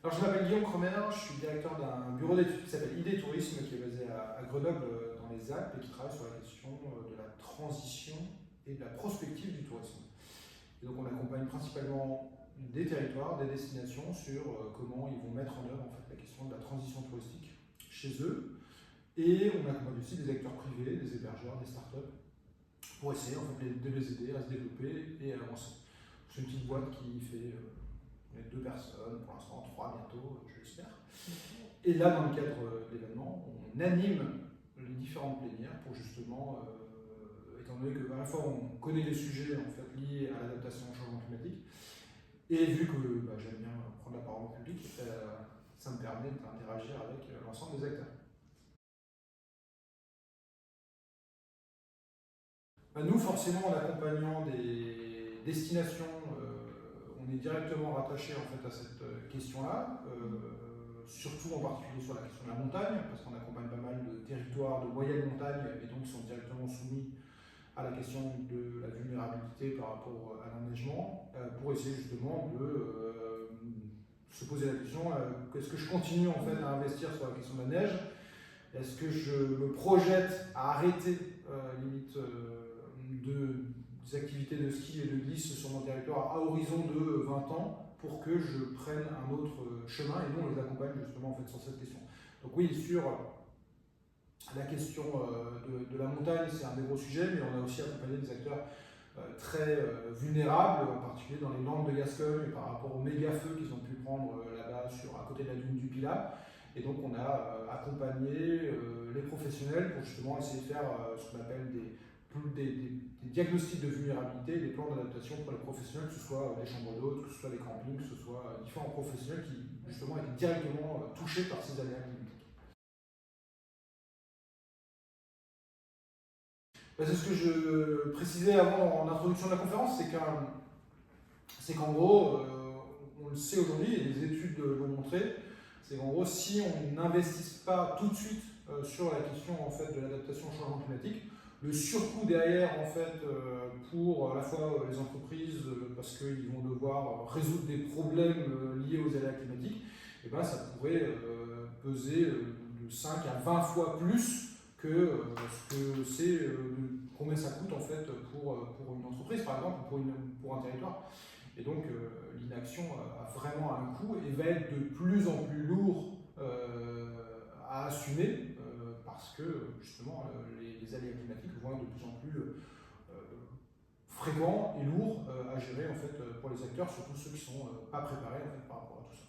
Alors, je m'appelle Guillaume Cromer, je suis directeur d'un bureau d'études qui s'appelle ID Tourisme, qui est basé à Grenoble, dans les Alpes, et qui travaille sur la question de la transition et de la prospective du tourisme. Et donc, on accompagne principalement des territoires, des destinations sur comment ils vont mettre en œuvre en fait, la question de la transition touristique chez eux. Et on accompagne aussi des acteurs privés, des hébergeurs, des startups, pour essayer en fait, de les aider à se développer et à avancer. C'est une petite boîte qui fait 2 personnes, pour l'instant 3 bientôt, je l'espère. Et là, dans le cadre de l'événement, on anime les différentes plénières pour justement, étant donné qu'à la fois on connaît les sujets en fait, liés à l'adaptation au changement climatique, et vu que j'aime bien prendre la parole en public, ça me permet d'interagir avec l'ensemble des acteurs. Nous, forcément, en accompagnant des destinations, on est directement rattaché en fait, à cette question-là, surtout en particulier sur la question de la montagne, parce qu'on accompagne pas mal de territoires de moyenne montagne et donc sont directement soumis à la question de la vulnérabilité par rapport à l'enneigement, pour essayer justement de se poser la question est-ce que je continue en fait, à investir sur la question de la neige? Est-ce que je me projette à arrêter limite des activités de ski et de glisse sur mon territoire à horizon de 20 ans pour que je prenne un autre chemin et nous on les accompagne justement en fait, sur cette question. Donc oui, sur la question de la montagne, c'est un des gros sujets, mais on a aussi accompagné des acteurs très vulnérables, en particulier dans les Landes de Gascogne par rapport aux méga feux qu'ils ont pu prendre là-bas à côté de la dune du Pilat. Et donc on a accompagné les professionnels pour justement essayer de faire ce qu'on appelle des diagnostics de vulnérabilité, des plans d'adaptation pour les professionnels, que ce soit des chambres d'hôtes, que ce soit des campings, que ce soit différents professionnels qui justement étaient directement touchés par ces aléas climatiques. C'est ce que je précisais avant en introduction de la conférence, c'est qu'en gros, on le sait aujourd'hui, et les études l'ont montré, c'est qu'en gros, si on n'investit pas tout de suite sur la question en fait, de l'adaptation au changement climatique, le surcoût derrière en fait, pour à la fois les entreprises, parce qu'ils vont devoir résoudre des problèmes liés aux aléas climatiques, et ben, ça pourrait peser de 5 à 20 fois plus que ce que c'est combien ça coûte en fait pour une entreprise par exemple pour un territoire. Et donc l'inaction a vraiment un coût et va être de plus en plus lourd à assumer parce que justement les aléas climatiques vont être de plus en plus fréquents et lourds à gérer en fait, pour les acteurs, surtout ceux qui ne sont pas préparés en fait, par rapport à tout ça.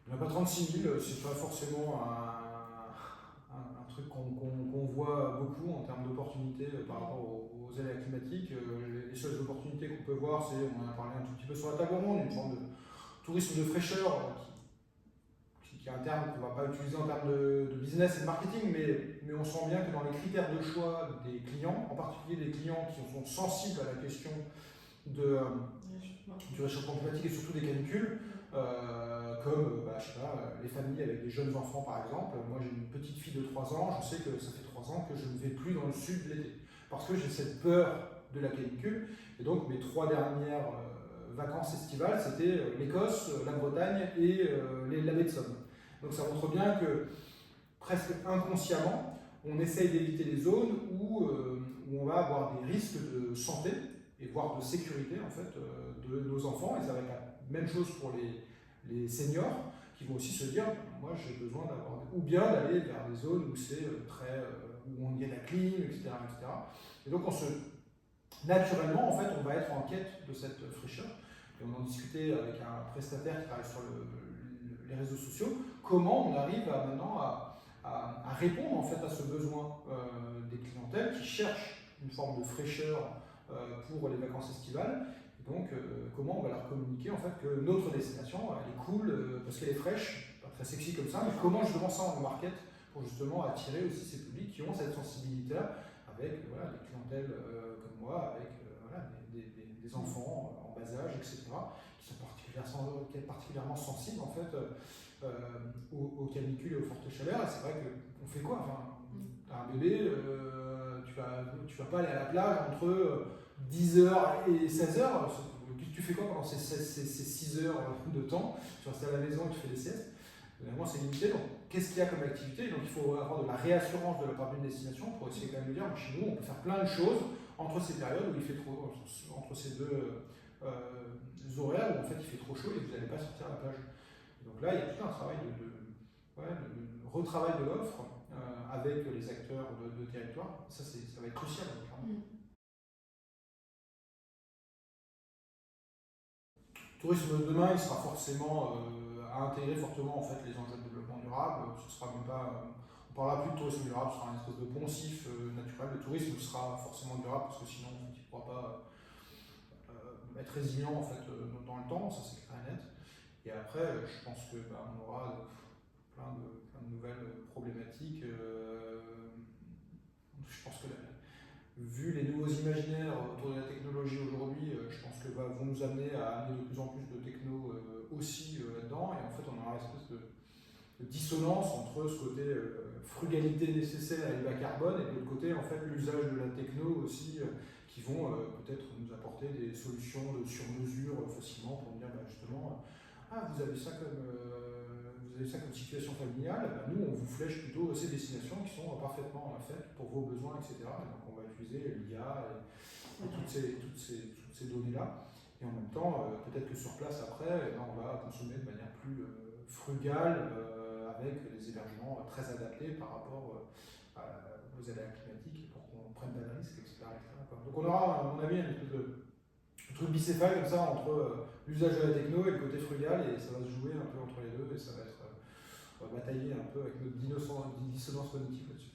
Il n'y en a pas 36 000, c'est pas forcément un truc qu'on voit beaucoup en termes d'opportunités par rapport aux aléas climatiques. Les seules opportunités qu'on peut voir, c'est, on en a parlé un tout petit peu sur la table ronde, une forme de tourisme de fraîcheur, qui est un terme qu'on ne va pas utiliser en termes de business et de marketing, mais on sent bien que dans les critères de choix des clients, en particulier des clients qui sont sensibles à la question du réchauffement climatique et surtout des canicules, comme je sais pas, les familles avec des jeunes enfants par exemple. Moi j'ai une petite fille de 3 ans, je sais que ça fait 3 ans que je ne vais plus dans le sud l'été parce que j'ai cette peur de la canicule. Et donc mes 3 dernières vacances estivales c'était l'Écosse, la Bretagne et la baie de Somme. Donc ça montre bien que presque inconsciemment on essaye d'éviter les zones où on va avoir des risques de santé et voire de sécurité en fait, de nos enfants. Et ça va être la même chose pour les seniors qui vont aussi se dire moi j'ai besoin d'avoir, ou bien d'aller vers des zones où c'est où on y a la clim, etc., etc. Et donc naturellement en fait on va être en quête de cette fraîcheur. Et on en discutait avec un prestataire qui travaille sur les réseaux sociaux, comment on arrive maintenant à répondre en fait à ce besoin des clientèles qui cherchent une forme de fraîcheur pour les vacances estivales. Et donc, comment on va leur communiquer en fait que notre destination elle est cool parce qu'elle est fraîche, pas très sexy comme ça, mais comment justement ça on le market pour justement attirer aussi ces publics qui ont cette sensibilité-là avec voilà, des clientèles comme moi, avec des enfants en bas âge, etc., qui sont particulièrement sensibles en fait aux canicules et aux fortes chaleurs. Et c'est vrai qu'on fait quoi enfin, t'as un bébé, tu vas pas aller à la plage entre 10h et 16h, tu tu fais quoi pendant ces 6 heures de temps? Tu restes à la maison et tu fais des siestes. Évidemment, c'est limité. Donc, qu'est-ce qu'il y a comme activité? Donc, il faut avoir de la réassurance de la part d'une destination pour essayer quand même de dire, chez nous, on peut faire plein de choses entre ces périodes où il fait trop, entre ces deux horaires où en fait il fait trop chaud et vous n'allez pas sortir à la plage. Et donc là, il y a tout un travail de retravail de l'offre avec les acteurs de territoire. Ça va être crucial, clairement. Le tourisme de demain, il sera forcément à intégrer fortement en fait, les enjeux de développement durable. Ce sera même pas, on parlera plus de tourisme durable, ce sera une espèce de poncif naturel. Le tourisme sera forcément durable parce que sinon il ne pourra pas être résilient en fait, dans le temps, ça c'est clair et net. Et après, je pense que on aura plein de nouvelles problématiques. Je pense que vu les nouveaux imaginaires autour de la technologie aujourd'hui, je pense que vont nous amener à amener de plus en plus de techno aussi là-dedans. Et en fait, on aura une espèce de dissonance entre ce côté frugalité nécessaire et bas carbone et de l'autre côté, en fait, l'usage de la techno aussi qui vont peut-être nous apporter des solutions sur mesure facilement pour dire justement vous avez ça comme situation familiale, nous on vous flèche plutôt ces destinations qui sont parfaitement faites pour vos besoins, etc. Et donc on va utiliser l'IA et toutes ces données-là. Et en même temps, peut-être que sur place après, on va consommer de manière plus frugale avec des hébergements très adaptés par rapport aux aléas climatiques pour qu'on prenne pas de risques, etc. Donc on aura, à mon avis, un espèce de truc bicéphale comme ça entre l'usage de la techno et le côté frugal, et ça va se jouer un peu entre les deux et ça va être batailler un peu avec notre dissonance cognitive là-dessus.